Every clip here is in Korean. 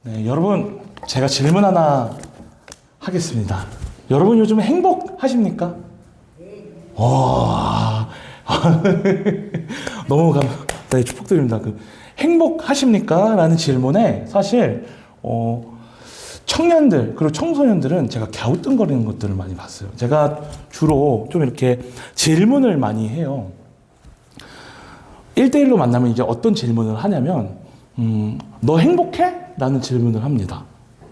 네, 여러분, 제가 질문 하나 하겠습니다. 여러분 요즘 행복하십니까? 와, 너무 네, 축복드립니다. 행복하십니까? 라는 질문에 사실 청년들 그리고 청소년들은 제가 갸우뚱거리는 것들을 많이 봤어요. 제가 주로 좀 이렇게 질문을 많이 해요. 1대1로 만나면 이제 어떤 질문을 하냐면 너 행복해? 라는 질문을 합니다.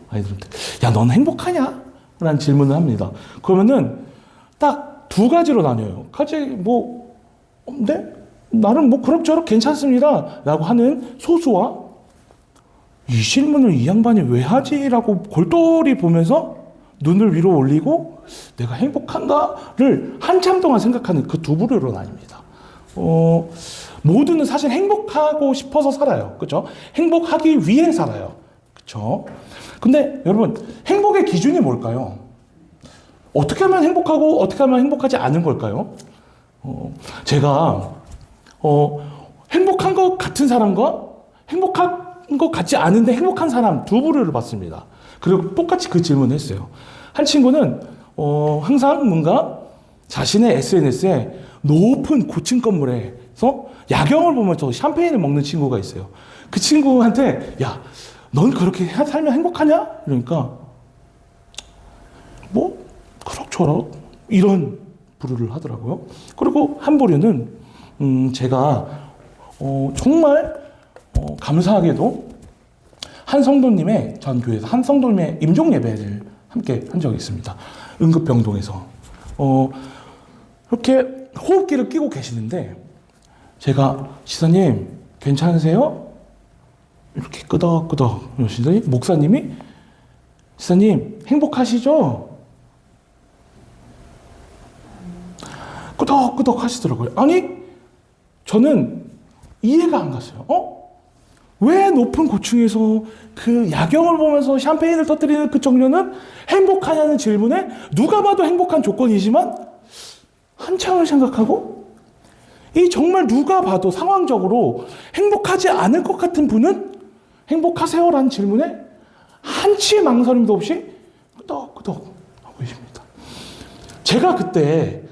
아이들한테. 야, 넌 행복하냐? 라는 질문을 합니다. 그러면은 딱 두 가지로 나뉘어요. 네? 나는 뭐 그럭저럭 괜찮습니다. 라고 하는 소수와 이 질문을 이 양반이 왜 하지? 라고 골똘히 보면서 눈을 위로 올리고 내가 행복한가를 한참 동안 생각하는 그 두 부류로 나뉩니다. 모두는 사실 행복하고 싶어서 살아요. 그죠? 행복하기 위해 살아요. 그죠? 근데 여러분, 행복의 기준이 뭘까요? 어떻게 하면 행복하고 어떻게 하면 행복하지 않은 걸까요? 제가 행복한 것 같은 사람과 행복한 것 같지 않은데 행복한 사람 두 부류를 봤습니다. 그리고 똑같이 그 질문을 했어요. 한 친구는 항상 뭔가 자신의 SNS에 높은 고층 건물에서 야경을 보면서 샴페인을 먹는 친구가 있어요. 그 친구한테 야, 넌 그렇게 살면 행복하냐? 이러니까 뭐 그럭저럭 이런 부류를 하더라고요. 그리고 한 부류는 제가 정말 감사하게도 한 성도님의 전 교회에서 한 성도님의 임종 예배를 함께 한 적이 있습니다. 응급병동에서 이렇게 호흡기를 끼고 계시는데 제가 지사님 괜찮으세요? 이렇게 끄덕끄덕 이러시더니 목사님이 지사님 행복하시죠? 끄덕끄덕 하시더라고요. 아니 저는 이해가 안 갔어요. 왜 높은 고층에서 그 야경을 보면서 샴페인을 터뜨리는 그 청년은 행복하냐는 질문에 누가 봐도 행복한 조건이지만 한참을 생각하고 이 정말 누가 봐도 상황적으로 행복하지 않을 것 같은 분은 행복하세요라는 질문에 한치의 망설임도 없이 끄덕끄덕 하고 계십니다. 제가 그때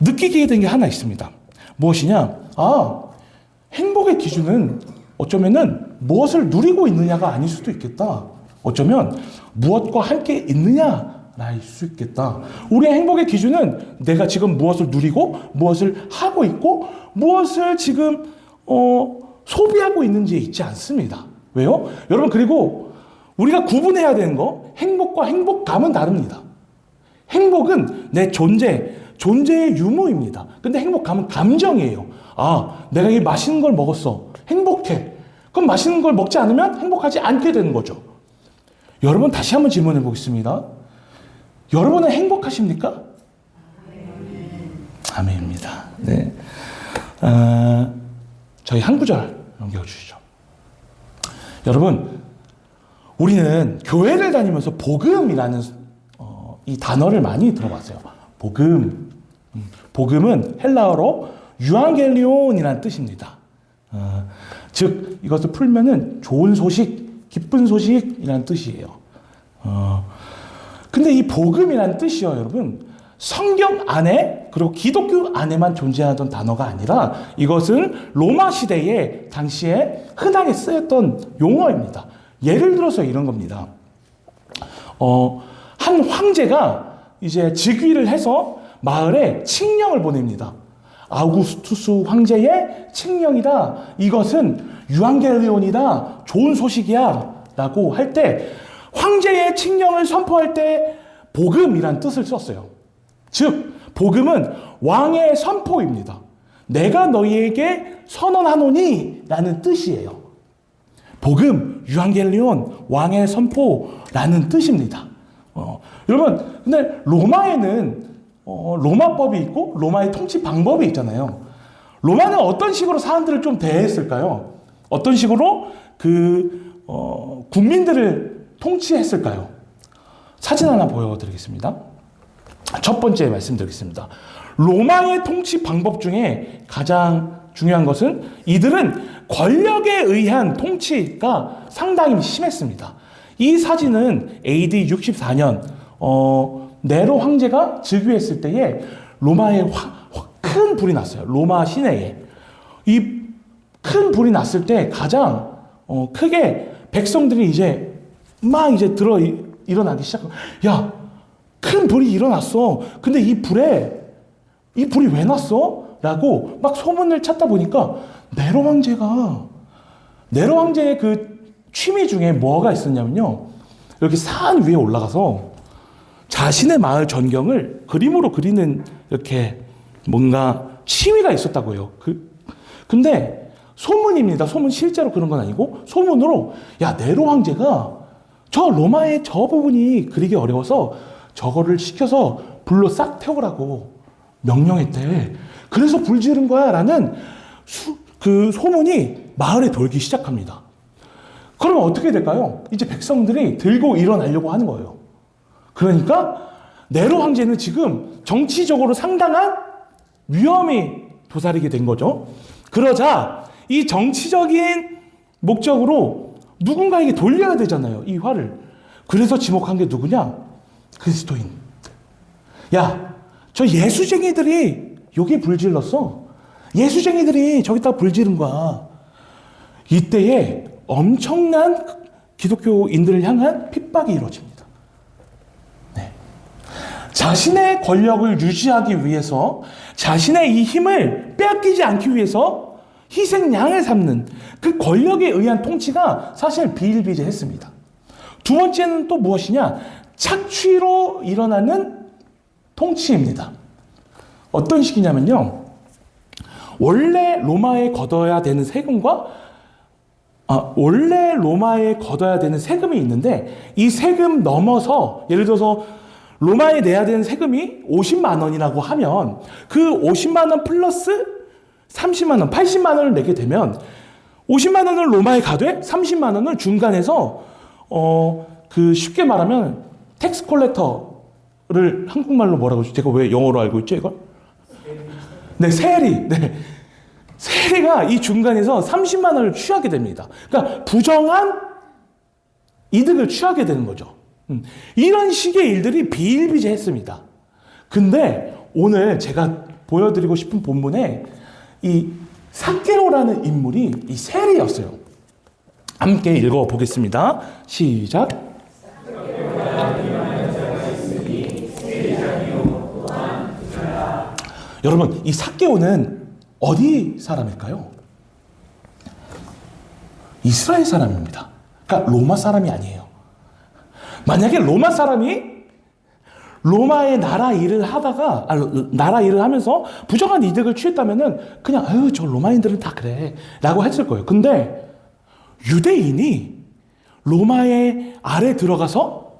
느끼게 된 게 하나 있습니다. 무엇이냐? 행복의 기준은 어쩌면은 무엇을 누리고 있느냐가 아닐 수도 있겠다. 어쩌면 무엇과 함께 있느냐일 수 있겠다. 우리의 행복의 기준은 내가 지금 무엇을 누리고 무엇을 하고 있고 무엇을 지금 소비하고 있는지에 있지 않습니다. 왜요? 여러분, 그리고 우리가 구분해야 되는 거, 행복과 행복감은 다릅니다. 행복은 내 존재의 유무입니다. 근데 행복감은 감정이에요. 내가 이 맛있는 걸 먹었어. 행복해. 그럼 맛있는 걸 먹지 않으면 행복하지 않게 되는 거죠. 여러분, 다시 한번 질문해 보겠습니다. 여러분은 행복하십니까? 아멘입니다. 네. 저희 한 구절 넘겨주시죠. 여러분, 우리는 교회를 다니면서 복음이라는 이 단어를 많이 들어봤어요. 복음. 복음은 헬라어로 유앙겔리온이라는 뜻입니다. 즉 이것을 풀면은 좋은 소식, 기쁜 소식이라는 뜻이에요. 근데 이 복음이라는 뜻이요, 여러분, 성경 안에 그리고 기독교 안에만 존재하던 단어가 아니라 이것은 로마 시대에 당시에 흔하게 쓰였던 용어입니다. 예를 들어서 이런 겁니다. 한 황제가 이제 즉위를 해서 마을에 칙령을 보냅니다. 아우구스투스 황제의 칙령이다. 이것은 유앙겔리온이다. 좋은 소식이야. 라고 할 때 황제의 칙령을 선포할 때 복음이란 뜻을 썼어요. 즉 복음은 왕의 선포입니다. 내가 너희에게 선언하노니 라는 뜻이에요. 복음, 유앙겔리온, 왕의 선포라는 뜻입니다. 여러분, 근데 로마에는 로마법이 있고 로마의 통치 방법이 있잖아요. 로마는 어떤 식으로 사람들을 좀 대했을까요? 어떤 식으로 국민들을 통치했을까요? 사진 하나 보여드리겠습니다. 첫 번째 말씀드리겠습니다. 로마의 통치 방법 중에 가장 중요한 것은 이들은 권력에 의한 통치가 상당히 심했습니다. 이 사진은 AD 64년 네로 황제가 즉위했을 때에 로마에 큰 불이 났어요. 로마 시내에. 이 큰 불이 났을 때 가장 크게 백성들이 이제 막 이제 일어나기 시작하고, 야, 큰 불이 일어났어. 근데 이 불이 왜 났어? 라고 막 소문을 찾다 보니까 네로 황제의 그 취미 중에 뭐가 있었냐면요. 이렇게 산 위에 올라가서 자신의 마을 전경을 그림으로 그리는 이렇게 뭔가 취미가 있었다고요. 근데 소문입니다. 소문 실제로 그런 건 아니고 소문으로, 야, 네로 황제가 저 로마의 저 부분이 그리기 어려워서 저거를 시켜서 불로 싹 태우라고 명령했대. 그래서 불 지른 거야 라는 그 소문이 마을에 돌기 시작합니다. 그러면 어떻게 될까요? 이제 백성들이 들고 일어나려고 하는 거예요. 그러니까 네로 황제는 지금 정치적으로 상당한 위험이 도사리게 된 거죠. 그러자 이 정치적인 목적으로 누군가에게 돌려야 되잖아요, 이 화를. 그래서 지목한 게 누구냐? 그리스도인. 야, 저 예수쟁이들이 여기 불 질렀어. 예수쟁이들이 저기다 불 지른 거야. 이때에 엄청난 기독교인들을 향한 핍박이 이루어집니다. 네. 자신의 권력을 유지하기 위해서, 자신의 이 힘을 빼앗기지 않기 위해서 희생양을 삼는 그 권력에 의한 통치가 사실 비일비재했습니다. 두 번째는 또 무엇이냐? 착취로 일어나는 통치입니다. 어떤 식이냐면요. 원래 로마에 걷어야 되는 세금이 있는데 이 세금 넘어서, 예를 들어서 로마에 내야 되는 세금이 50만 원이라고 하면 그 50만 원 플러스 30만 원, 80만 원을 내게 되면 50만 원을 로마에 가되 30만 원을 중간에서 쉽게 말하면 텍스 콜렉터를 한국말로 뭐라고 하죠? 제가 왜 영어로 알고 있죠, 이걸? 네, 세리. 네. 세리가 이 중간에서 30만 원을 취하게 됩니다. 그러니까 부정한 이득을 취하게 되는 거죠. 이런 식의 일들이 비일비재했습니다. 근데 오늘 제가 보여드리고 싶은 본문에 이 삭개오라는 인물이 이 세리였어요. 함께 읽어보겠습니다. 시작. 여러분, 이 삭개오는 어디 사람일까요? 이스라엘 사람입니다. 그러니까 로마 사람이 아니에요. 만약에 로마 사람이 로마의 나라 일을 하면서 부정한 이득을 취했다면은 그냥 아유, 저 로마인들은 다 그래 라고 했을 거예요. 근데 유대인이 로마의 아래 들어가서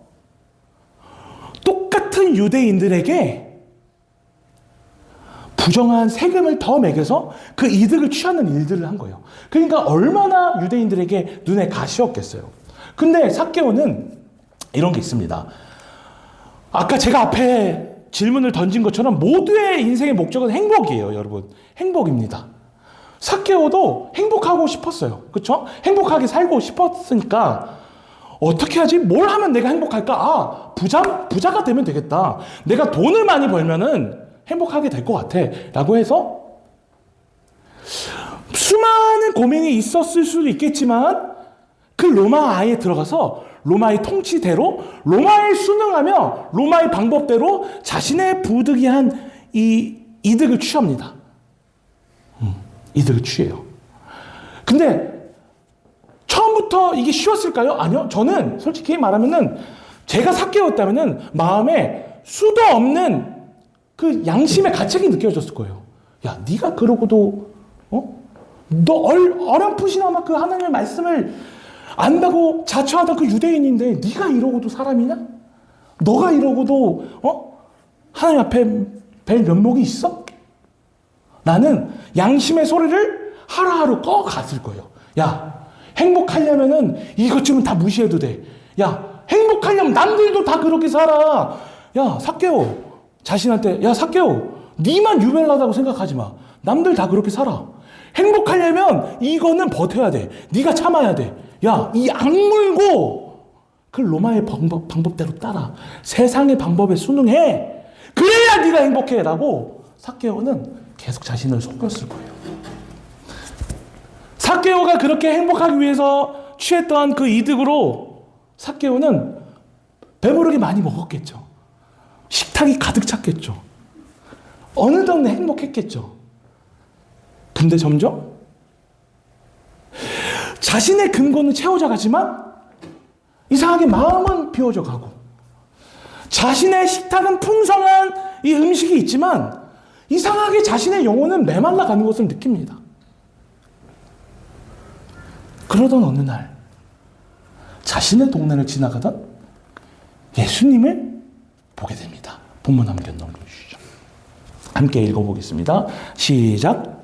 똑같은 유대인들에게 부정한 세금을 더 매겨서 그 이득을 취하는 일들을 한 거예요. 그러니까 얼마나 유대인들에게 눈에 가시웠겠어요. 근데 삭개오는 이런 게 있습니다. 아까 제가 앞에 질문을 던진 것처럼 모두의 인생의 목적은 행복이에요, 여러분. 행복입니다. 삭개오도 행복하고 싶었어요. 그렇죠? 행복하게 살고 싶었으니까 어떻게 하지? 뭘 하면 내가 행복할까? 부자가 되면 되겠다. 내가 돈을 많이 벌면은 행복하게 될 것 같아. 라고 해서 수많은 고민이 있었을 수도 있겠지만 그 로마에 들어가서 로마의 통치대로, 로마에 순응하며 로마의 방법대로 자신의 부득이한 이 이득을 취합니다. 이득을 취해요. 근데 처음부터 이게 쉬웠을까요? 아니요. 저는 솔직히 말하면은 제가 삭개오였다면은 마음에 수도 없는 그 양심의 가책이 느껴졌을 거예요. 야, 네가 그러고도 너 어렴풋이나마 그 하나님의 말씀을 안다고 자처하던 그 유대인인데 네가 이러고도 사람이냐? 너가 이러고도 하나님 앞에 뵐 면목이 있어? 나는 양심의 소리를 하루하루 꺼갔을 거예요. 야, 행복하려면은 이것쯤은 다 무시해도 돼. 야, 행복하려면 남들도 다 그렇게 살아. 야, 삭개오 자신한테, 야, 삭개오 니만 유별나다고 생각하지 마. 남들 다 그렇게 살아. 행복하려면 이거는 버텨야 돼. 네가 참아야 돼. 야, 이 악물고 그 로마의 방법대로 따라. 세상의 방법에 순응해. 그래야 네가 행복해. 라고 삭개오는 계속 자신을 속였을 거예요. 삭개오가 그렇게 행복하기 위해서 취했던 그 이득으로 삭개오는 배부르게 많이 먹었겠죠. 식탁이 가득 찼겠죠. 어느 동네 행복했겠죠. 근데 점점 자신의 근거는 채워져 가지만 이상하게 마음은 비워져 가고, 자신의 식탁은 풍성한 이 음식이 있지만 이상하게 자신의 영혼은 메말라 가는 것을 느낍니다. 그러던 어느 날 자신의 동네를 지나가던 예수님을 보게 됩니다. 본문 한번 넘겨주시죠. 함께 읽어보겠습니다. 시작.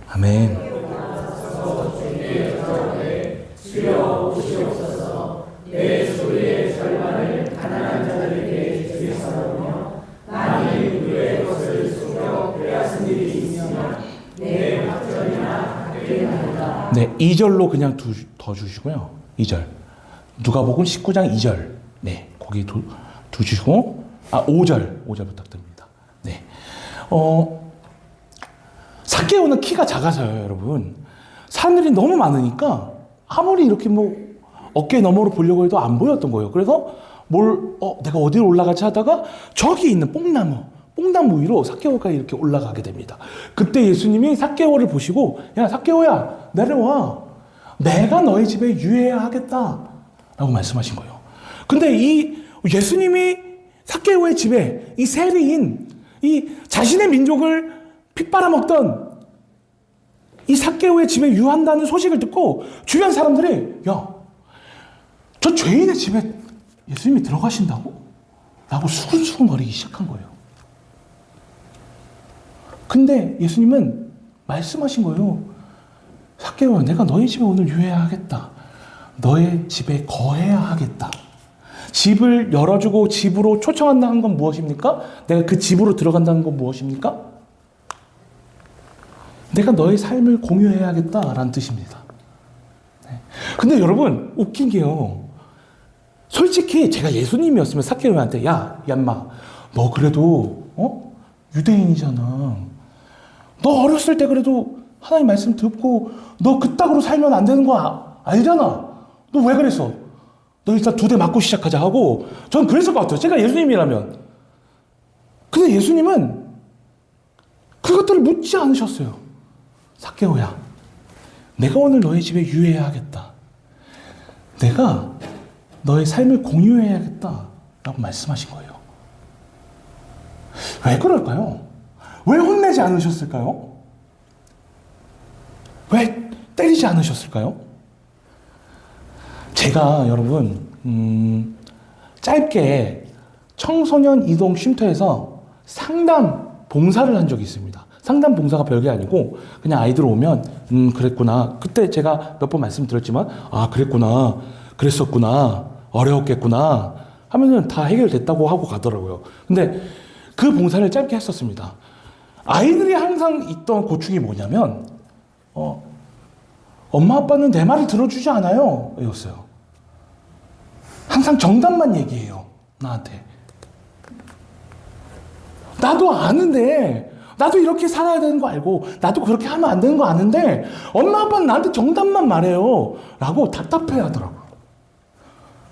아멘. 네, 2절로 그냥 더 주시고요. 2절. 누가복음 19장 2절. 네, 거기 두시고, 5절 부탁드립니다. 네. 삭개오는 키가 작아서요, 여러분. 사람들이 너무 많으니까 아무리 이렇게 뭐 어깨 너머로 보려고 해도 안 보였던 거예요. 그래서 내가 어디로 올라가지 하다가 저기 있는 뽕나무 위로 삭개오가 이렇게 올라가게 됩니다. 그때 예수님이 삭개오를 보시고, 야, 삭개오야, 내려와. 내가 너희 집에 유해야 하겠다. 라고 말씀하신 거예요. 근데 이 예수님이 삭개오의 집에 이 세리인 이 자신의 민족을 핏빨아먹던 이 삭개오의 집에 유한다는 소식을 듣고 주변 사람들이, 야, 저 죄인의 집에 예수님이 들어가신다고? 라고 수근수근거리기 시작한 거예요. 근데 예수님은 말씀하신 거예요. 삭개오야, 내가 너희 집에 오늘 유해야 하겠다. 너의 집에 거해야 하겠다. 집을 열어주고 집으로 초청한다는 건 무엇입니까? 내가 그 집으로 들어간다는 건 무엇입니까? 내가 너의 삶을 공유해야겠다라는 뜻입니다. 네. 근데 여러분, 웃긴 게요. 솔직히 제가 예수님이었으면 삭개오한테, 야, 얌마, 너 그래도 유대인이잖아. 너 어렸을 때 그래도 하나님 말씀 듣고 너 그따구로 살면 안 되는 거 알잖아. 너 왜 그랬어? 너 일단 2대 맞고 시작하자 하고, 전 그랬을 것 같아요. 제가 예수님이라면. 근데 예수님은 그것들을 묻지 않으셨어요. 삭개오야, 내가 오늘 너희 집에 유해하겠다. 내가 너의 삶을 공유해야겠다. 라고 말씀하신 거예요. 왜 그럴까요? 왜 혼내지 않으셨을까요? 왜 때리지 않으셨을까요? 제가 여러분 짧게 청소년 이동 쉼터에서 상담 봉사를 한 적이 있습니다. 상담 봉사가 별게 아니고 그냥 아이들 오면 그랬구나. 그때 제가 몇 번 말씀드렸지만 그랬구나. 그랬었구나. 어려웠겠구나. 하면은 다 해결됐다고 하고 가더라고요. 근데 그 봉사를 짧게 했었습니다. 아이들이 항상 있던 고충이 뭐냐면 엄마 아빠는 내 말을 들어주지 않아요. 이었어요. 항상 정답만 얘기해요. 나한테. 나도 아는데, 나도 이렇게 살아야 되는 거 알고, 나도 그렇게 하면 안 되는 거 아는데 엄마 아빠는 나한테 정답만 말해요. 라고 답답해 하더라고요.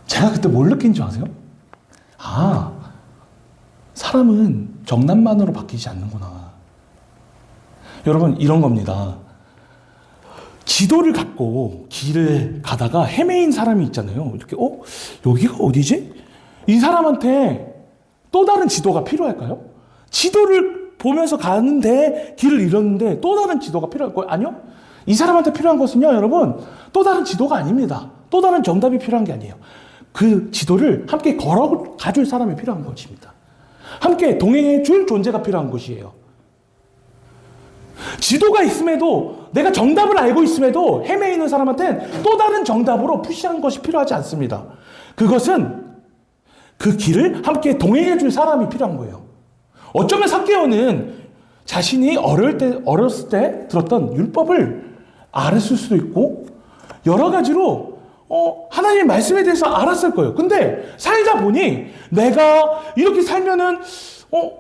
제가 그때 뭘 느낀 줄 아세요? 사람은 정답만으로 바뀌지 않는구나. 여러분, 이런 겁니다. 지도를 갖고 길을 가다가 헤매인 사람이 있잖아요. 이렇게, 여기가 어디지? 이 사람한테 또 다른 지도가 필요할까요? 지도를 보면서 가는데 길을 잃었는데 또 다른 지도가 필요할까요? 아니요. 이 사람한테 필요한 것은요, 여러분, 또 다른 지도가 아닙니다. 또 다른 정답이 필요한 게 아니에요. 그 지도를 함께 걸어가줄 사람이 필요한 것입니다. 함께 동행해 줄 존재가 필요한 것이에요. 지도가 있음에도, 내가 정답을 알고 있음에도 헤매이는 사람한테는 또 다른 정답으로 푸시하는 것이 필요하지 않습니다. 그것은 그 길을 함께 동행해 줄 사람이 필요한 거예요. 어쩌면 삭개오는 자신이 어렸을 때 들었던 율법을 알았을 수도 있고, 여러 가지로 하나님의 말씀에 대해서 알았을 거예요. 근데 살다 보니 내가 이렇게 살면은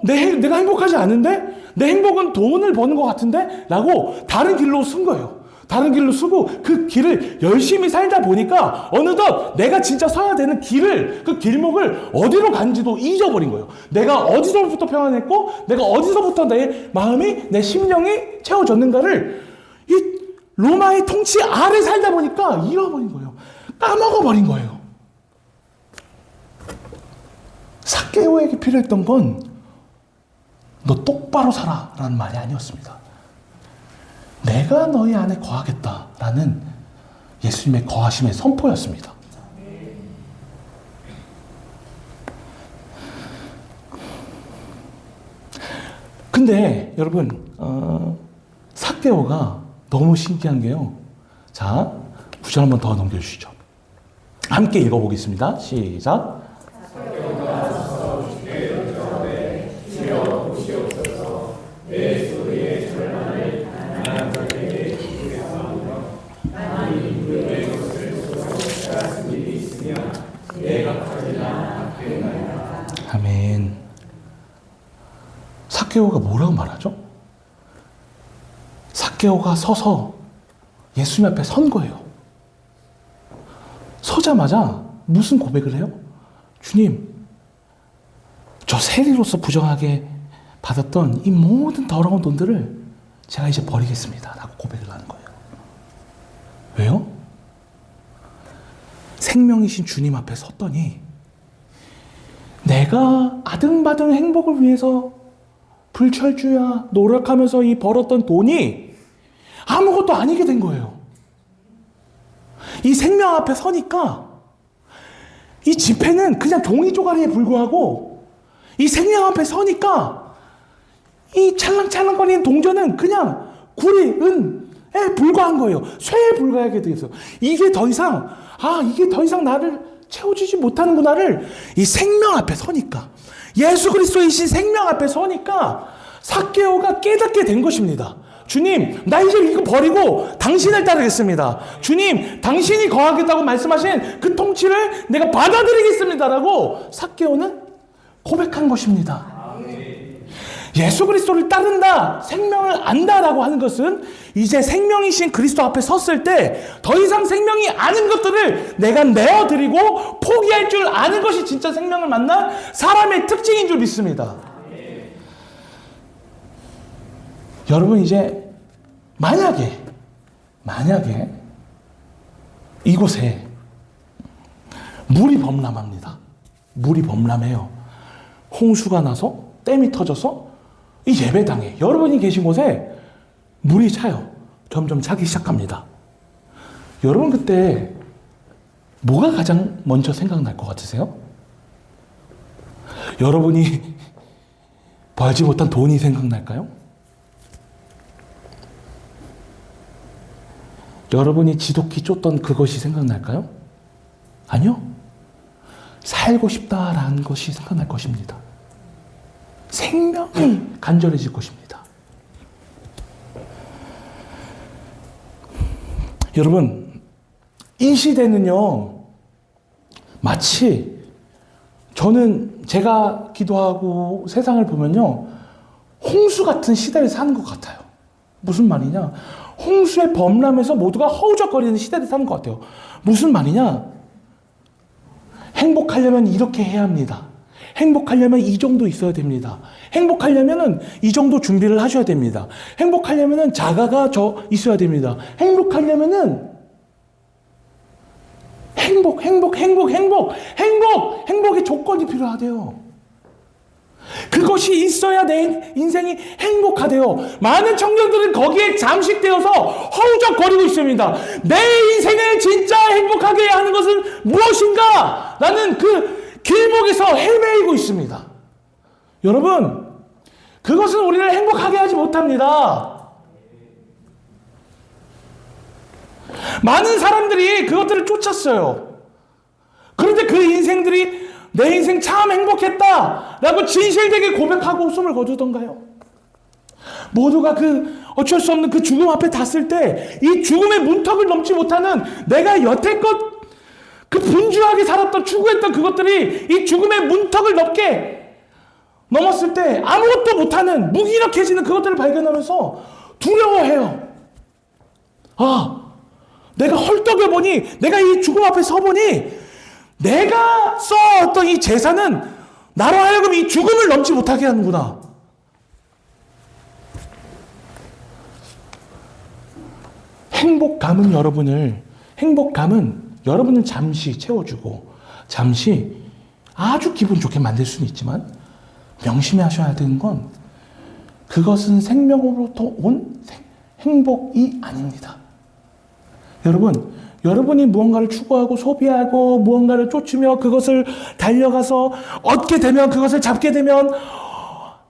내가 행복하지 않은데? 내 행복은 돈을 버는 것 같은데? 라고 다른 길로 쓴 거예요. 다른 길로 쓰고 그 길을 열심히 살다 보니까 어느덧 내가 진짜 서야 되는 길을, 그 길목을 어디로 간지도 잊어버린 거예요. 내가 어디서부터 평안했고 내가 어디서부터 내 마음이, 내 심령이 채워졌는가를 이 로마의 통치 아래 살다 보니까 잃어버린 거예요. 까먹어버린 거예요. 삭개오에게 필요했던 건 너 똑바로 살아 라는 말이 아니었습니다. 내가 너희 안에 거하겠다라는 예수님의 거하심의 선포였습니다. 근데 여러분, 삭개오가 너무 신기한 게요. 자, 9절 한번 더 넘겨주시죠. 함께 읽어보겠습니다. 시작. 아멘. 삭개오가 뭐라고 말하죠? 삭개오가 서서 예수님 앞에 선 거예요. 서자마자 무슨 고백을 해요? 주님, 저 세리로서 부정하게 받았던 이 모든 더러운 돈들을 제가 이제 버리겠습니다 라고 고백을 하는 거예요. 왜요? 생명이신 주님 앞에 섰더니 내가 아등바등 행복을 위해서 불철주야 노력하면서 이 벌었던 돈이 아무것도 아니게 된 거예요. 이 생명 앞에 서니까 이 지폐는 그냥 종이 조각에 불과하고, 이 생명 앞에 서니까 이 찰랑찰랑거리는 동전은 그냥 구리, 은에 불과한 거예요. 쇠에 불과하게 되겠어요. 이게 더 이상 나를 채워주지 못하는구나를 이 생명 앞에 서니까, 예수 그리스도이신 생명 앞에 서니까 삭개오가 깨닫게 된 것입니다. 주님, 나 이제 이거 버리고 당신을 따르겠습니다. 주님, 당신이 거하겠다고 말씀하신 그 통치를 내가 받아들이겠습니다라고 삭개오는 고백한 것입니다. 예수 그리스도를 따른다, 생명을 안다라고 하는 것은 이제 생명이신 그리스도 앞에 섰을 때 더 이상 생명이 아닌 것들을 내가 내어드리고 포기할 줄 아는 것이 진짜 생명을 만난 사람의 특징인 줄 믿습니다. 여러분, 이제 만약에 이곳에 물이 범람합니다. 물이 범람해요. 홍수가 나서 댐이 터져서 이 예배당에, 여러분이 계신 곳에 물이 차요. 점점 차기 시작합니다. 여러분, 그때 뭐가 가장 먼저 생각날 것 같으세요? 여러분이 벌지 못한 돈이 생각날까요? 여러분이 지독히 쫓던 그것이 생각날까요? 아니요. 살고 싶다라는 것이 생각날 것입니다. 생명이 간절해질 것입니다. 여러분, 이 시대는요, 마치 제가 기도하고 세상을 보면요, 홍수 같은 시대를 사는 것 같아요. 무슨 말이냐? 홍수의 범람에서 모두가 허우적거리는 시대를 사는 것 같아요. 무슨 말이냐? 행복하려면 이렇게 해야 합니다. 행복하려면 이 정도 있어야 됩니다. 행복하려면 이 정도 준비를 하셔야 됩니다. 행복하려면 자가가 있어야 됩니다. 행복하려면 행복의 조건이 필요하대요. 그것이 있어야 내 인생이 행복하대요. 많은 청년들은 거기에 잠식되어서 허우적거리고 있습니다. 내 인생을 진짜 행복하게 하는 것은 무엇인가? 라는 그 길목에서 헤매이고 있습니다. 여러분, 그것은 우리를 행복하게 하지 못합니다. 많은 사람들이 그것들을 쫓았어요. 그런데 그 인생들이 내 인생 참 행복했다 라고 진실되게 고백하고 웃음을 거두던가요? 모두가 그 어쩔 수 없는 그 죽음 앞에 닿았을 때 이 죽음의 문턱을 넘지 못하는 내가 여태껏 그 분주하게 살았던 추구했던 그것들이 이 죽음의 문턱을 넘었을 때 아무것도 못하는 무기력해지는 그것들을 발견하면서 두려워해요. 아, 내가 헐떡을 보니, 내가 이 죽음 앞에 서보니 내가 쌓아왔던 이 재산은 나로 하여금 이 죽음을 넘지 못하게 하는구나. 행복감은 여러분을 잠시 채워주고 잠시 아주 기분 좋게 만들 수는 있지만 명심하셔야 되는 건 그것은 생명으로부터 온 행복이 아닙니다. 여러분이 무언가를 추구하고 소비하고 무언가를 쫓으며 그것을 달려가서 얻게 되면, 그것을 잡게 되면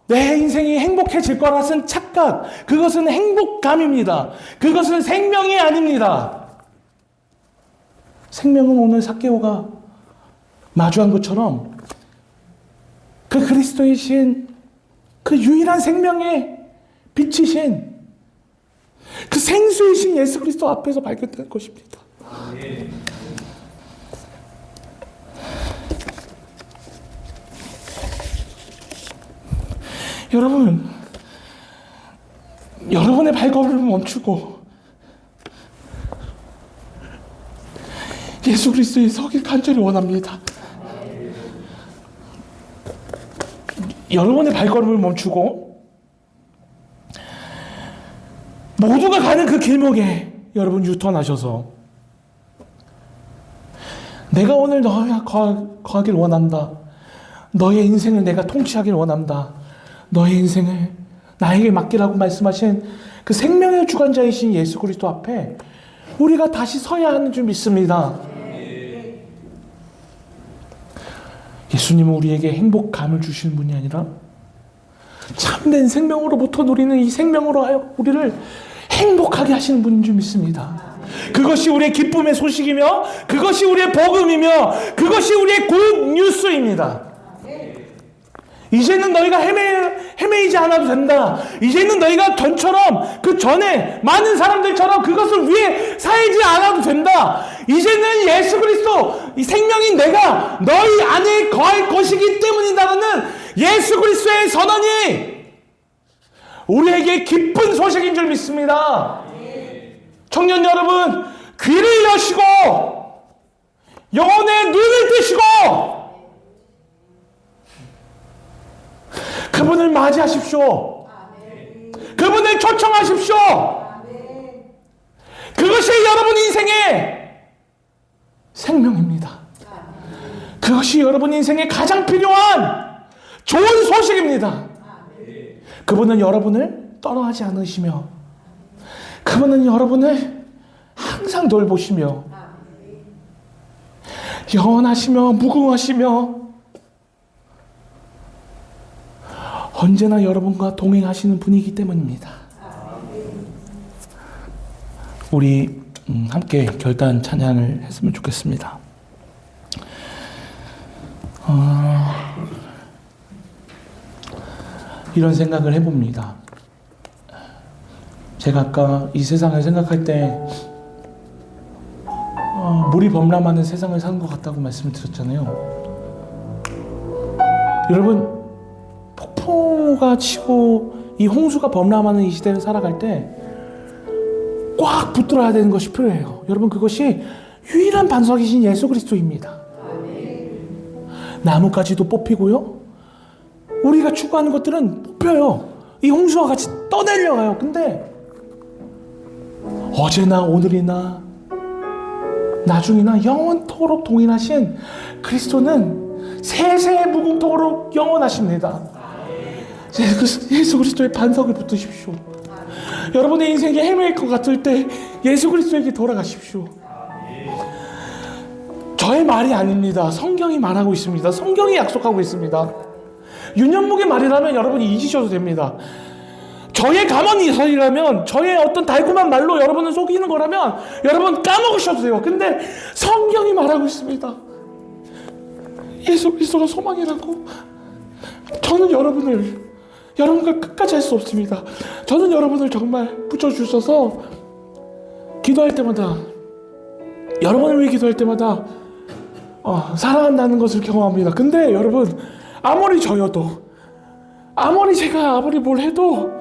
내 인생이 행복해질 거라는 착각, 그것은 행복감입니다. 그것은 생명이 아닙니다. 생명은 오늘 삭개오가 마주한 것처럼 그 그리스도이신 그 유일한 생명의 빛이신 그 생수이신 예수 그리스도 앞에서 발견될 것입니다. 여러분, 여러분의 발걸음을 멈추고 예수 그리스도에 서길 간절히 원합니다. 여러분의 발걸음을 멈추고 모두가 가는 그 길목에 여러분 유턴하셔서 내가 오늘 너와 거하길 원한다. 너의 인생을 내가 통치하길 원한다. 너의 인생을 나에게 맡기라고 말씀하신 그 생명의 주관자이신 예수 그리스도 앞에 우리가 다시 서야 하는 줄 믿습니다. 예수님은 우리에게 행복감을 주시는 분이 아니라 참된 생명으로부터 누리는 이 생명으로 하여 우리를 행복하게 하시는 분인 줄 믿습니다. 그것이 우리의 기쁨의 소식이며 그것이 우리의 복음이며 그것이 우리의 굿 뉴스입니다. 이제는 너희가 헤매이지 않아도 된다. 이제는 너희가 전처럼 그 전에 많은 사람들처럼 그것을 위해 살지 않아도 된다. 이제는 예수 그리스도 이 생명인 내가 너희 안에 거할 것이기 때문이다라는 예수 그리스도의 선언이 우리에게 기쁜 소식인 줄 믿습니다. 청년 여러분, 귀를 여시고 영혼의 눈을 뜨시고 그분을 맞이하십시오. 그분을 초청하십시오. 그것이 여러분 인생의 생명입니다. 그것이 여러분 인생에 가장 필요한 좋은 소식입니다. 그분은 여러분을 떠나지 않으시며 그분은 여러분을 항상 돌보시며 영원하시며 무궁하시며 언제나 여러분과 동행하시는 분이기 때문입니다. 우리 함께 결단 찬양을 했으면 좋겠습니다. 이런 생각을 해봅니다. 제가 아까 이 세상을 생각할 때 물이 범람하는 세상을 사는 것 같다고 말씀을 드렸잖아요. 여러분, 폭풍우가 치고 이 홍수가 범람하는 이 시대를 살아갈 때 꽉 붙들어야 되는 것이 필요해요. 여러분, 그것이 유일한 반석이신 예수 그리스도입니다. 나뭇가지도 뽑히고요. 우리가 추구하는 것들은 뽑혀요. 이 홍수와 같이 떠내려가요. 근데 어제나 오늘이나 나중이나 영원토록 동일하신 그리스도는 세세 무궁토록 영원하십니다. 예수 그리스도의 반석을 붙드십시오. 여러분의 인생이 헤매일 것 같을 때 예수 그리스도에게 돌아가십시오. 저의 말이 아닙니다. 성경이 말하고 있습니다. 성경이 약속하고 있습니다. 윤현목의 말이라면 여러분이 잊으셔도 됩니다. 저의 감언이설이라면, 저의 어떤 달콤한 말로 여러분을 속이는 거라면 여러분 까먹으셔도 돼요. 근데 성경이 말하고 있습니다. 예수 그리스도가 소망이라고. 저는 여러분과 끝까지 할 수 없습니다. 저는 여러분을 정말 붙여주셔서 기도할 때마다, 여러분을 위해 기도할 때마다 사랑한다는 것을 경험합니다. 근데 여러분, 아무리 저여도, 제가 뭘 해도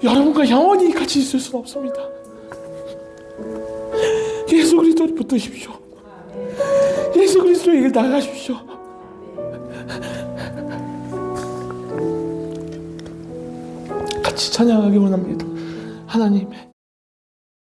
여러분과 영원히 같이 있을 수는 없습니다. 예수 그리스도를 붙드십시오. 예수 그리스도의 길 나가십시오. 같이 찬양하기 원합니다. 하나님,